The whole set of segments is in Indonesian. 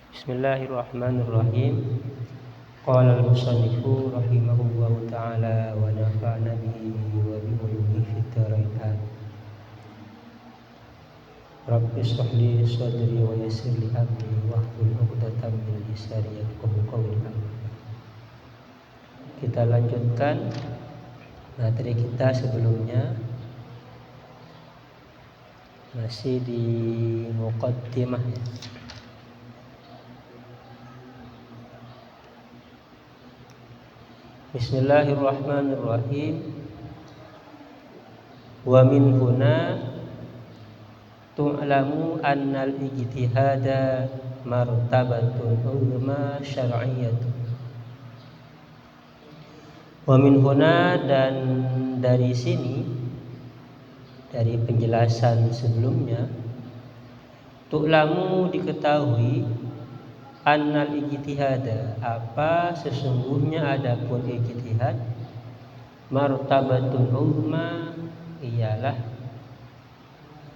Bismillahirrahmanirrahim. Qala al-musannifu rahimahullahu ta'ala wa nafa'na bihi wa bi ulumihi fid dharain. Rabbi shrah li sadri wa yassir li amri wahlul 'uqdatam min lisani yafqahu qawli. Kita lanjutkan materi kita sebelumnya, masih di muqaddimah ya. Bismillahirrahmanirrahim. Wa min huna tu'lamu annal ijtihada martabatun ulama syar'iyyatun. Wa min huna, dan dari sini, dari penjelasan sebelumnya, tu'lamu diketahui, annal ijtihada apa sesungguhnya adapun ijtihad, martabatun ulma ialah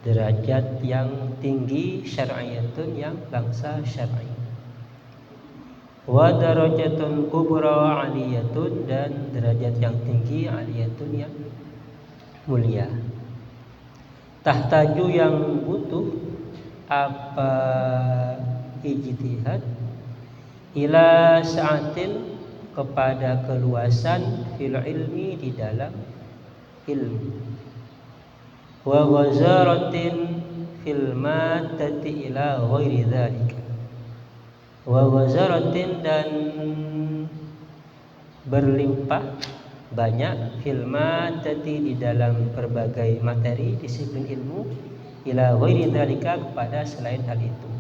derajat yang tinggi, syar'iyatun yang bangsa syar'i, wa darajatun kubra aliyatun, dan derajat yang tinggi aliyatun yang mulia. Tahtaju yang butuh apa ijtihad, ila sa'atin kepada keluasan, fil ilmi di dalam ilmu, wa ghazaratin fil maddati ila ghairi dzalika, wa ghazaratin dan berlimpah banyak, fil maddati di dalam berbagai materi disiplin ilmu, ila ghairi dzalika kepada selain hal itu.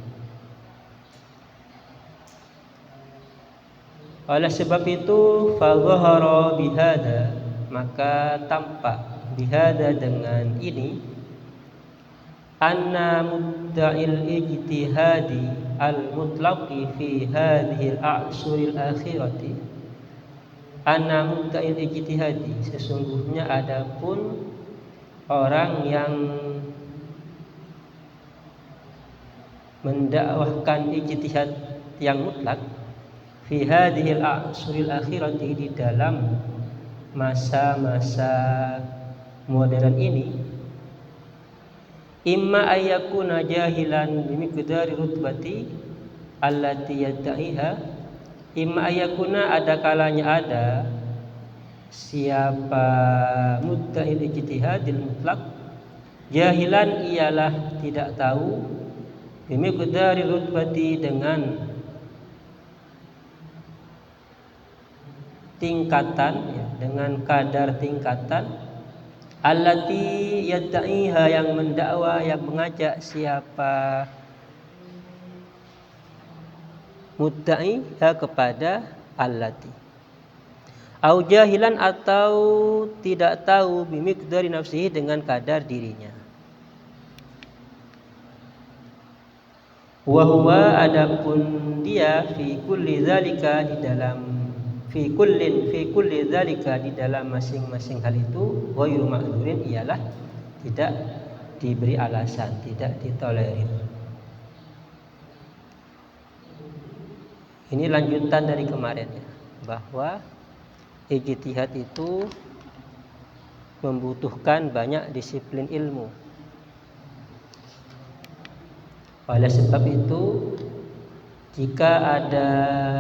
Oleh sebab itu, fadhahara bihada, maka tampak bihada dengan ini, anna mudda'il ijtihadi al-mutlaqi fi hadhil a'suril akhirati, anna mudda'il ijtihadi sesungguhnya adapun orang yang mendakwahkan ijtihad yang mutlak, fi hadhil a'suril akhirati di dalam masa-masa modern ini, imma ayyakuna jahilan bimiqdari rutbati allati yadda'iha, imma ayyakuna ada kalanya ada siapa mudda'il ijtihadil mutlak, jahilan ialah tidak tahu, bimiqdari rutbati dengan tingkatan ya, dengan kadar tingkatan, allati yadda'iha yang mendakwa, yang mengajak siapa mudda'i kepada allati, au jahilan atau tidak tahu, bimiqdari nafsihi dengan kadar dirinya, wa huwa adapun dia, fi kulli dzalika di dalam fi kulli dzalika di dalam masing-masing hal itu, ghairu ma'dzurin ialah tidak diberi alasan, tidak ditolerir. Ini lanjutan dari kemarin ya, bahwa ijtihad itu membutuhkan banyak disiplin ilmu. Oleh sebab itu, jika ada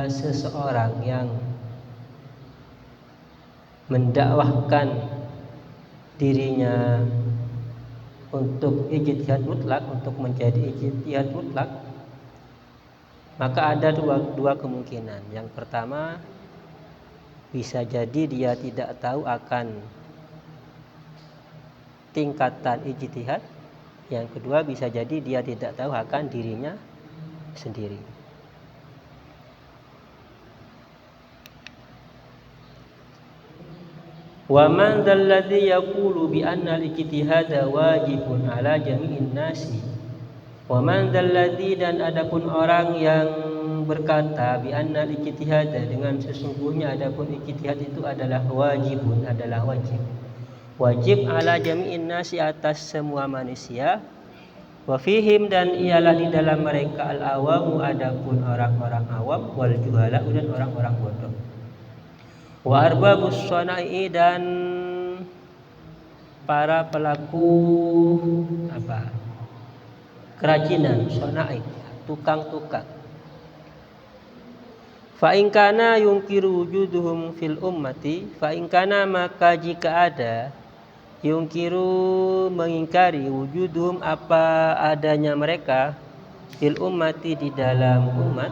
seseorang yang mendakwahkan dirinya untuk ijtihad mutlak, untuk menjadi ijtihad mutlak, maka ada dua kemungkinan. Yang pertama, bisa jadi dia tidak tahu akan tingkatan ijtihad. Yang kedua, bisa jadi dia tidak tahu akan dirinya sendiri. Wa man dzalladzi yaqulu bi anna al-ijtihada wajibun ala jami'in nasi. Wa man dzalladzi, dan adapun orang yang berkata bi anna al-ijtihada dengan sesungguhnya adapun ijtihad itu adalah wajibun, adalah wajib. Wajib ala jami'in nasi atas semua manusia, Wa fihim dan ialah di dalam mereka al-awamu adapun orang-orang awam wal juhala dan orang-orang bodoh. Wa arbabus sana'i dan para pelaku kerajinan, sana'i, tukang-tukang. Fa in kana yungkiru wujuduhum fil ummati, fa in kana maka jika ada yungkiru mengingkari wujuduhum apa adanya mereka fil ummati di dalam umat,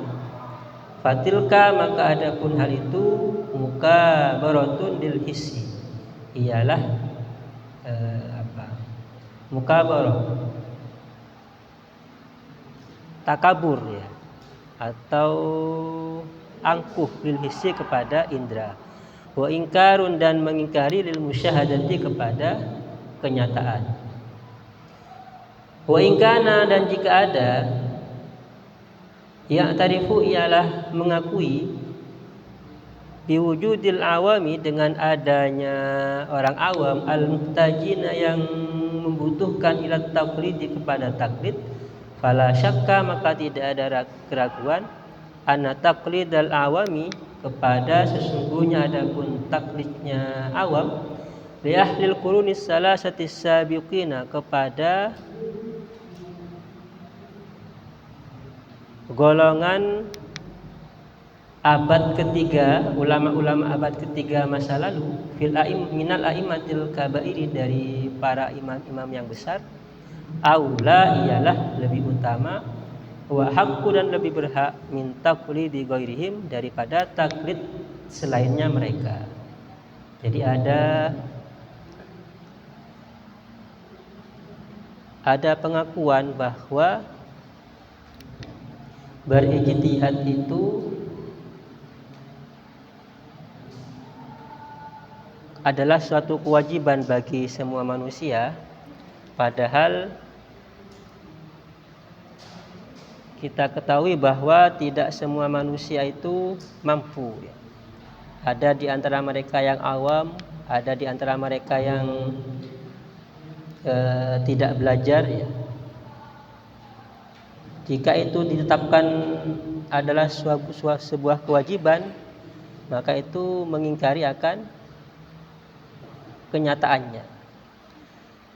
fatilka maka adapun hal itu muka baratun lil hissi, ialah mukabarah, takabur ya, atau angkuh lil hissi kepada indera, wa ingkarun dan mengingkari lil musyahadati kepada kenyataan. Wa ingkana dan jika ada yang tarifu ialah mengakui biwujudil awami dengan adanya orang awam al-muhtajina yang membutuhkan ila taqlidi kepada taklid, fala syakka maka tidak ada keraguan anna taqlidal awami kepada sesungguhnya adapun taklidnya awam li ahlil qurunis salasati sabiqina kepada golongan abad ketiga, ulama-ulama abad ketiga masa lalu, fil minal a'immatil kabairi dari para imam-imam yang besar, aula ialah lebih utama, wa haqqu dan lebih berhak min taqlidi ghairihim daripada taklid selainnya mereka. Jadi ada pengakuan bahwa berijtihad itu adalah suatu kewajiban bagi semua manusia, padahal kita ketahui bahwa tidak semua manusia itu mampu. Ada di antara mereka yang awam, ada di antara mereka yang tidak belajar ya. Jika itu ditetapkan adalah sebuah kewajiban, maka itu mengingkari akan kenyataannya.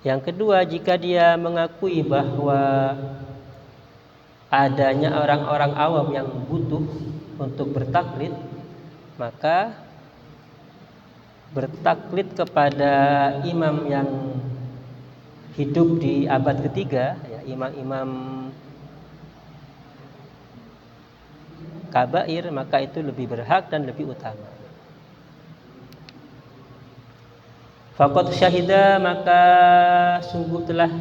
Yang kedua, jika dia mengakui bahwa adanya orang-orang awam yang butuh untuk bertaklid, maka bertaklid kepada imam yang hidup di abad ketiga, ya, imam-imam kabair, maka itu lebih berhak dan lebih utama. Faqad syahida maka sungguh telah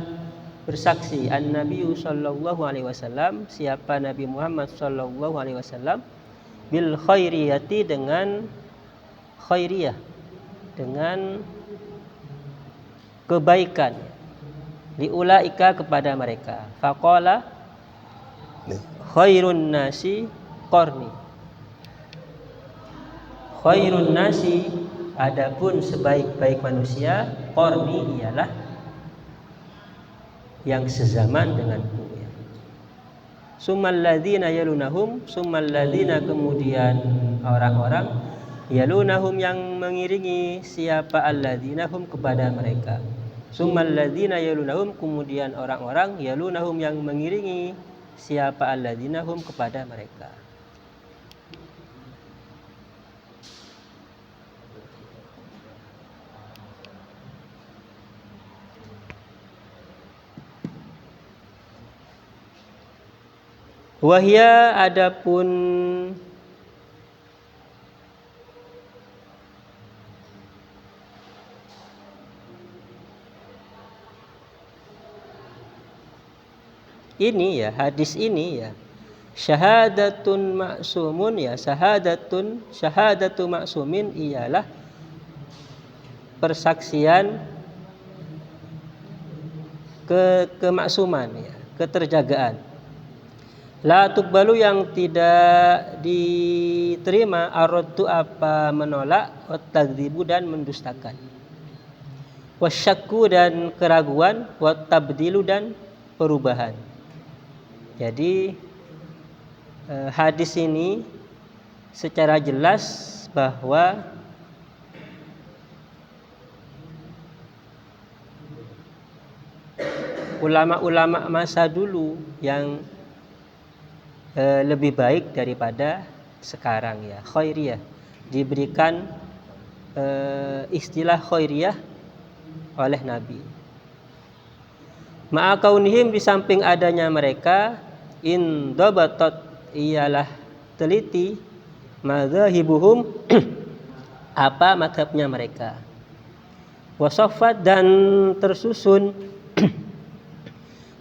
bersaksi an-Nabi sallallahu alaihi wasallam, siapa Nabi Muhammad sallallahu alaihi wasallam, bil khairiyati dengan khairiyah, dengan kebaikan, liulaika kepada mereka. Faqala khairun nasi qarni, khairun nasi adapun sebaik-baik manusia, qarni ialah yang sezaman denganku. Summal ladzina yalunahum, summal ladzina kemudian orang-orang yalunahum yang mengiringi siapa alladzina hum kepada mereka. Summal ladzina yalunahum kemudian orang-orang yalunahum yang mengiringi siapa alladzina hum kepada mereka. Wahya adapun ini ya, hadis ini ya, syahadatun maksumun ya, syahadatu maksumin ialah persaksian kemaksuman ya, keterjagaan. La tuqbalu yang tidak diterima, arraddu apa menolak, wattadzibu dan mendustakan, wasyakku dan keraguan, wattabdilu dan perubahan. Jadi hadis ini secara jelas bahwa ulama-ulama masa dulu yang lebih baik daripada sekarang ya, khairiyah, diberikan istilah khairiyah oleh Nabi. Ma'akaunihim, di samping adanya mereka, indabatat, ialah teliti, madzahibuhum apa madhabnya mereka, wasafat, dan tersusun,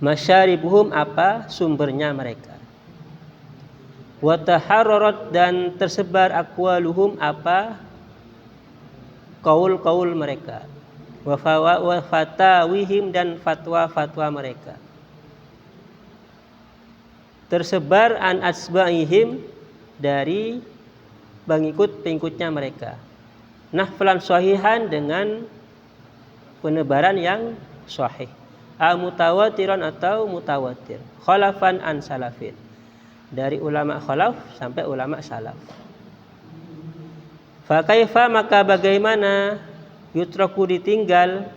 masyaribuhum apa sumbernya mereka, wataharrarat, dan tersebar, aqwaluhum apa kaul-kaul mereka, wa fatawihim, dan fatwa-fatwa mereka, tersebar an asba'ihim, dari pengikut-pengikutnya mereka, nahflan sahihan, dengan penebaran yang sahih, mutawatiran atau mutawatir, khalafan an salafin, dari ulama khalaf sampai ulama salaf. Fa kaifa, maka bagaimana, yutraku, ditinggal,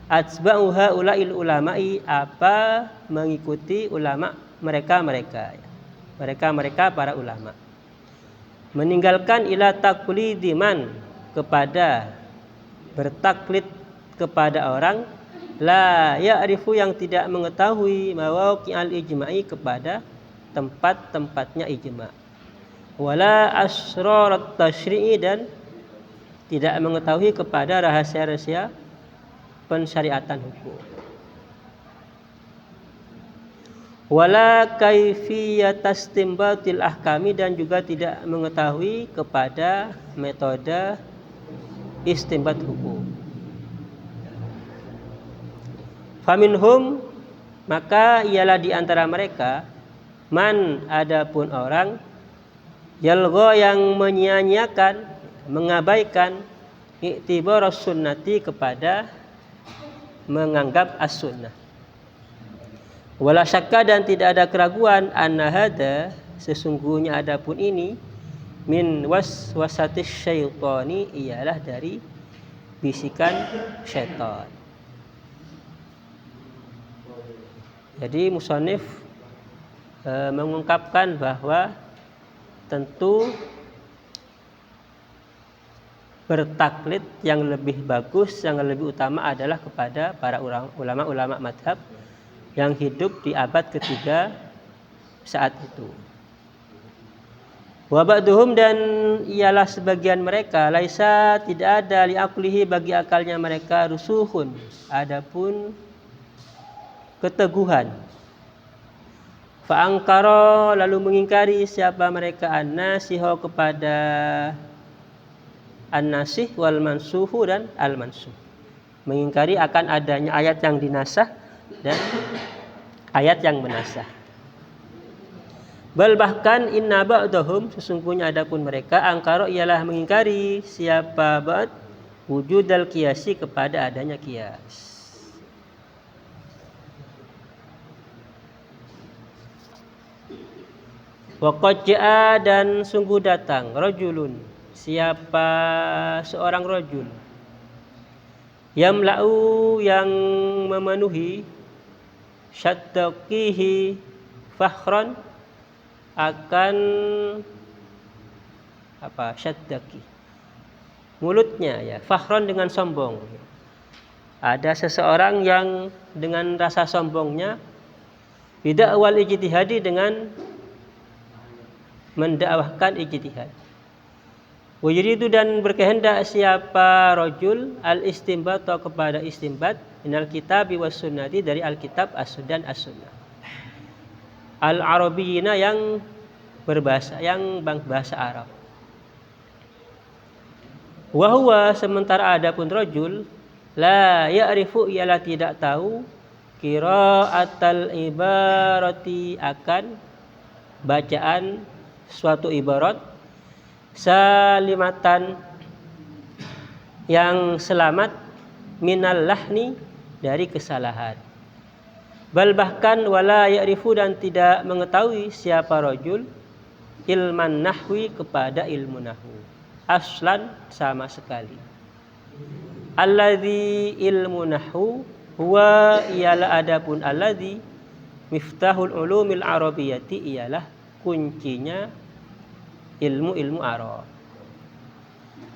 atsba'u haula'il ulama'i apa mengikuti ulama mereka para ulama, meninggalkan ila taqlidiman, kepada bertaklid kepada orang, la ya'rifu, yang tidak mengetahui, mawaqi'al ijma'i, kepada tempat-tempatnya ijma', wala asrarat tasyri'i, dan tidak mengetahui kepada rahasia-rahasia pensyariatan hukum, wala kaifiyatas istinbatil ahkami, dan juga tidak mengetahui kepada metode istinbat hukum. Faminhum, maka ialah di antara mereka, man, adapun orang, yalgha, yang menyia-nyiakan, mengabaikan, i'tibar sunnati, kepada menganggap as-sunnah, wala syakka, dan tidak ada keraguan, anna hada, sesungguhnya adapun ini, min waswasatis syaitani, ialah dari bisikan syaitan. Jadi musannif mengungkapkan bahwa tentu bertaklid yang lebih bagus, yang lebih utama adalah kepada para ulama-ulama madhab yang hidup di abad ketiga saat itu. Wa ba'duhum, dan ialah sebagian mereka, laisa, tidak ada, li'aqlihi, bagi akalnya mereka, rusuhun, adapun keteguhan, fa'angkara, lalu mengingkari siapa mereka, an-nasiha, kepada an-nasih, wal mansuhu, dan al-mansuh, mengingkari akan adanya ayat yang dinasah dan ayat yang menasah. Bal, bahkan, inna ba'dahum, sesungguhnya adapun mereka, angkara, ialah mengingkari siapa ba'd, wujudal qiyasi, kepada adanya qiyas. Wa qad ja'a, dan sungguh datang, rajulun, siapa seorang rajul, yamla'u, yang memenuhi, syaddaqihi fakhran, akan apa, syaddaqi, mulutnya ya, fakhran, dengan sombong. Ada seseorang yang dengan rasa sombongnya, bid'awal ijtihadi, dengan mendakwahkan ijtihad. Wa yuridu, dan berkehendak siapa rajul, al istinbat, atau kepada istinbat, minal kitab was sunnati, dari alkitab dan as-sunnah, al arabiyina, yang berbahasa, yang bahasa Arab. Wa huwa, sementara adapun rajul, la ya'rifu, ialah tidak tahu, qira'atal ibarati, akan bacaan suatu ibarat, salimatan, yang selamat, minal lahni, dari kesalahan, Bal bahkan wala ya'rifu dan tidak mengetahui siapa rajul ilman nahwi kepada ilmu nahwu aslan sama sekali. Alladzi ilmu nahwu huwa ialah adapun alladzi miftahul ulumil arabiyyati ialah kuncinya ilmu-ilmu Arab.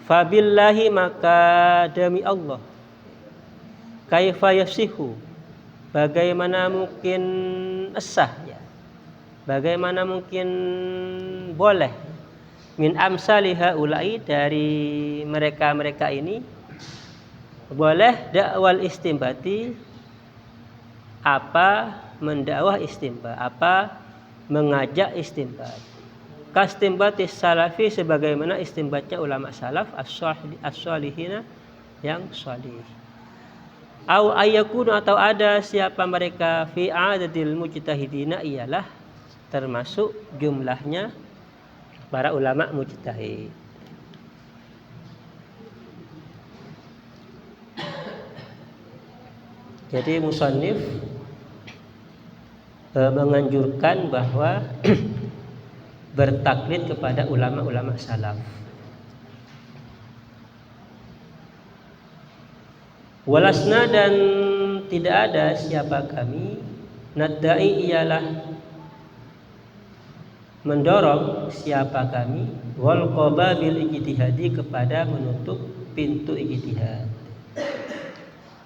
Fabillahi maka demi Allah kaifa yasihu bagaimana mungkin sah ya. Bagaimana mungkin boleh min amsali haula'i dari mereka-mereka ini boleh dakwal istimbati apa mendakwah istimbat apa mengajak istimbat kastimbatis salafi sebagaimana istimbatnya ulama salaf as-salihina yang salih. Au ayyakunu atau ada siapa mereka fi adadil mujtahidina ialah termasuk jumlahnya para ulama mujtahid. Jadi musannif menganjurkan bahwa bertaklid kepada ulama-ulama salaf. Walasna dan tidak ada siapa kami nadai ialah mendorong siapa kami wal qababil ijtihadi kepada menutup pintu ijtihad.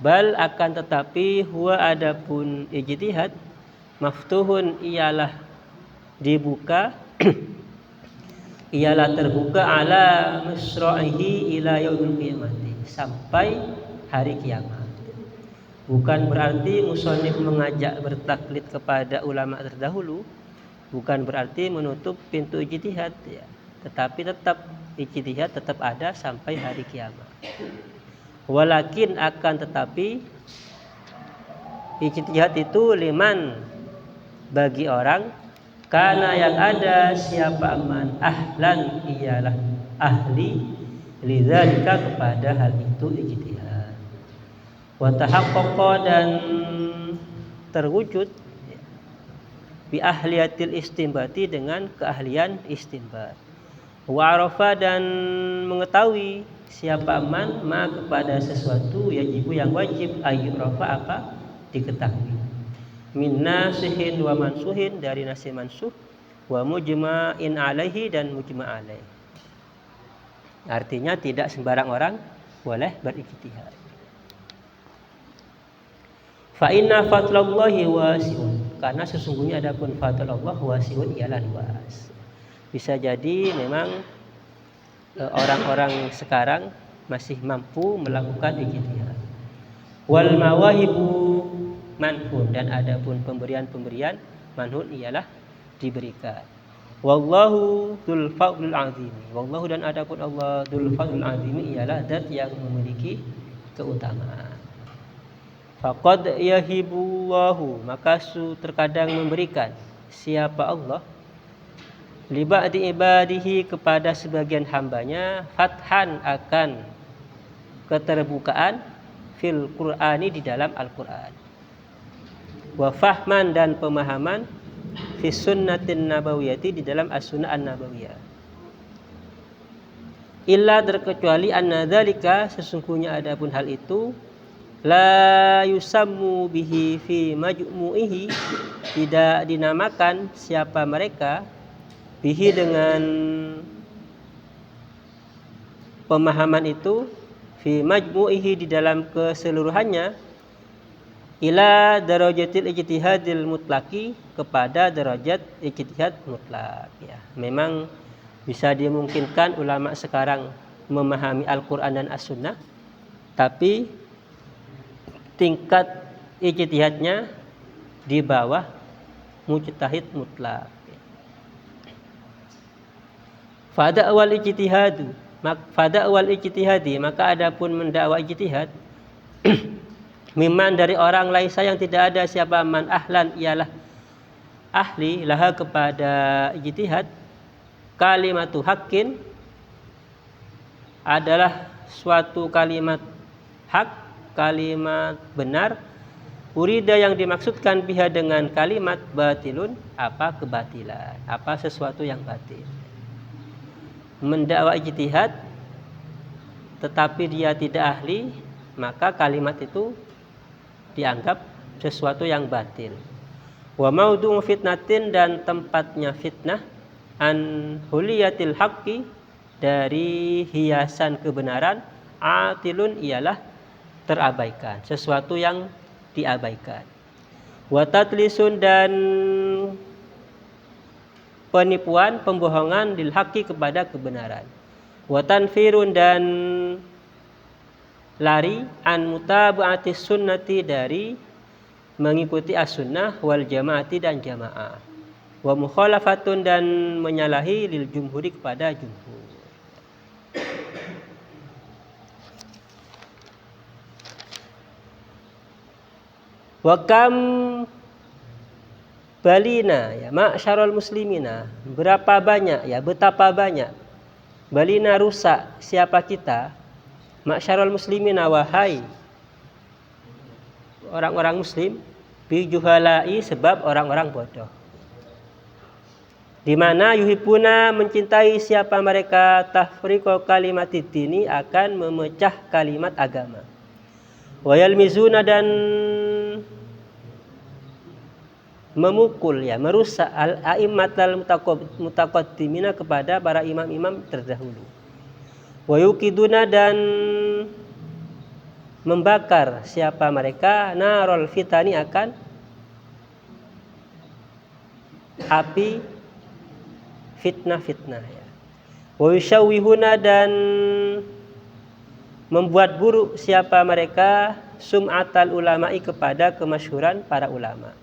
Bal akan tetapi huwa adapun ijtihad maftuhun ialah dibuka ialah terbuka ala misra'ihi ila yaumil qiyamati sampai hari kiamat. Bukan berarti musannif mengajak bertaklid kepada ulama terdahulu, bukan berarti menutup pintu ijtihad ya. Tetapi tetap ijtihad tetap ada sampai hari kiamat. Walakin akan tetapi ijtihad itu liman bagi orang karena yang ada siapa man ahlan ialah ahli lidzalika kepada hal itu ijtihad. Wa tahaqqaqa dan terwujud bi ahliyatil istinbati dengan keahlian istinbat. Wa arafa dan mengetahui siapa man ma kepada sesuatu yajibu yang wajib ayyurafa apa diketahui. Min nasihin wa mansuhin dari nasih mansuh wa mujma'in alaihi dan mujma' alaih. Artinya tidak sembarang orang boleh berijtihad. Fa inna fadlallahi wasi'un karena sesungguhnya adapun fadlallah wasi'un ialah luas. Bisa jadi memang orang-orang sekarang masih mampu melakukan ijtihad. Wal mawahibu manhun dan adapun pemberian-pemberian manhun ialah diberikan. Wallahu dzul fadlil azim. Wallahu dan adapun Allah dzul fadlil azim ialah zat yang memiliki keutamaan. Faqad yahibullahu maka terkadang memberikan siapa Allah li ba'di ibadihi kepada sebagian hambanya fathan akan keterbukaan fil Qur'ani di dalam Al-Qur'an. Wa fahman dan pemahaman fi sunnatin nabawiyati di dalam as-sunnah an-nabawiyah. Illa terkecuali anna dzalika sesungguhnya adapun hal itu la yusammu bihi fi majmu'ihi tidak dinamakan siapa mereka bihi dengan pemahaman itu fi majmu'ihi di dalam keseluruhannya ila darajatil ijtihadil mutlaqi kepada derajat ijtihad mutlak ya. Memang bisa dimungkinkan ulama sekarang memahami Al-Qur'an dan As-Sunnah tapi tingkat ijtihadnya di bawah mujtahid mutlak. Fada awal ijtihadi maka adapun mendakwa ijtihad miman dari orang laisa yang tidak ada siapa man ahlan ialah ahli laha kepada ijtihad kalimatu haqqin adalah suatu kalimat hak kalimat benar Urida yang dimaksudkan biha dengan kalimat batilun apa kebatilan, apa sesuatu yang batil. Mendakwa ijtihad tetapi dia tidak ahli, maka kalimat itu dianggap sesuatu yang batil. Wa maudhu fitnatin dan tempatnya fitnah an huliyatil haqqi dari hiasan kebenaran atilun ialah terabaikan, sesuatu yang diabaikan. Wa tatlisun dan penipuan, pembohongan lil haqqi kepada kebenaran. Wa tanfirun dan lari an mutaba'atis sunnati dari mengikuti as-sunnah wal jamaati dan jamaah. Wa mukhalafatun dan menyalahi lil jumhuri kepada jumhur. Wa kam balina ya ma'syarul muslimina, berapa banyak ya, betapa banyak balina rusak siapa kita, ma'syarul muslimina wahai orang-orang muslim, bi juhalai sebab orang-orang bodoh. Di mana yuhibuna mencintai siapa mereka tafriqo kalimatid dini akan memecah kalimat agama. Wa yalmizuna dan memukul ya, merusak al-a'immatal mutaqaddimina kepada para imam-imam terdahulu. Wa yuqiduna dan membakar siapa mereka narol fitani akan api fitnah-fitnah ya. Wa yushawwihuna dan membuat buruk siapa mereka sum'atal ulama'i kepada kemasyhuran para ulama.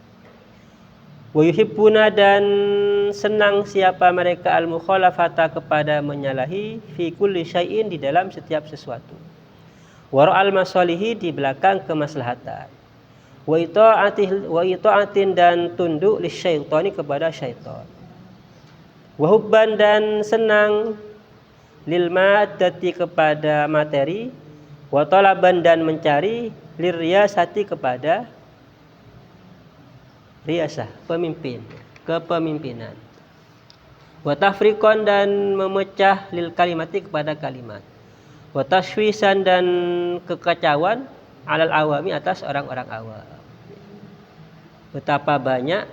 Wa yuhibbuna dan senang siapa mereka al-mukhalafata kepada menyalahi fi kulli syai'in di dalam setiap sesuatu. Wa ra'al masalihi di belakang kemaslahatan. Wa ita'atin dan tunduk lisyaitani kepada syaitan. Wa hubban dan senang lil maddati kepada materi, wa talaban dan mencari lirriyasati kepada riyasah, pemimpin, kepemimpinan. Wa tafriqan dan memecah lil kalimati kepada kalimat. Wa tashwisan dan kekacauan alal awami atas orang-orang awam. Betapa banyak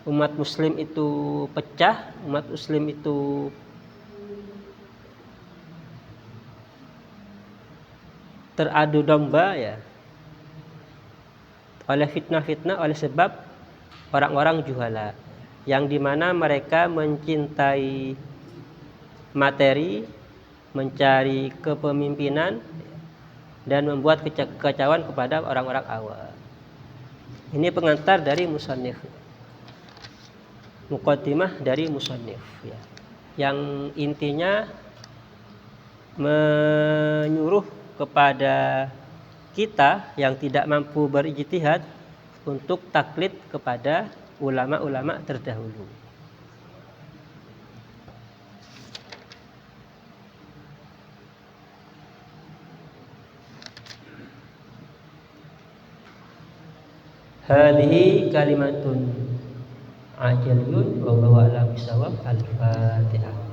umat muslim itu pecah, umat muslim itu teradu domba ya, oleh fitnah-fitnah, oleh sebab orang-orang juhala yang dimana mereka mencintai materi, mencari kepemimpinan dan membuat kekacauan kepada orang-orang awam. Ini pengantar dari musannif, muqaddimah dari musannif ya, yang intinya menyuruh kepada kita yang tidak mampu berijtihad untuk taklid kepada ulama-ulama terdahulu. Hadhihi kalimatun ajaliyun wallahu a'lam bishawab. Al-Fatihah.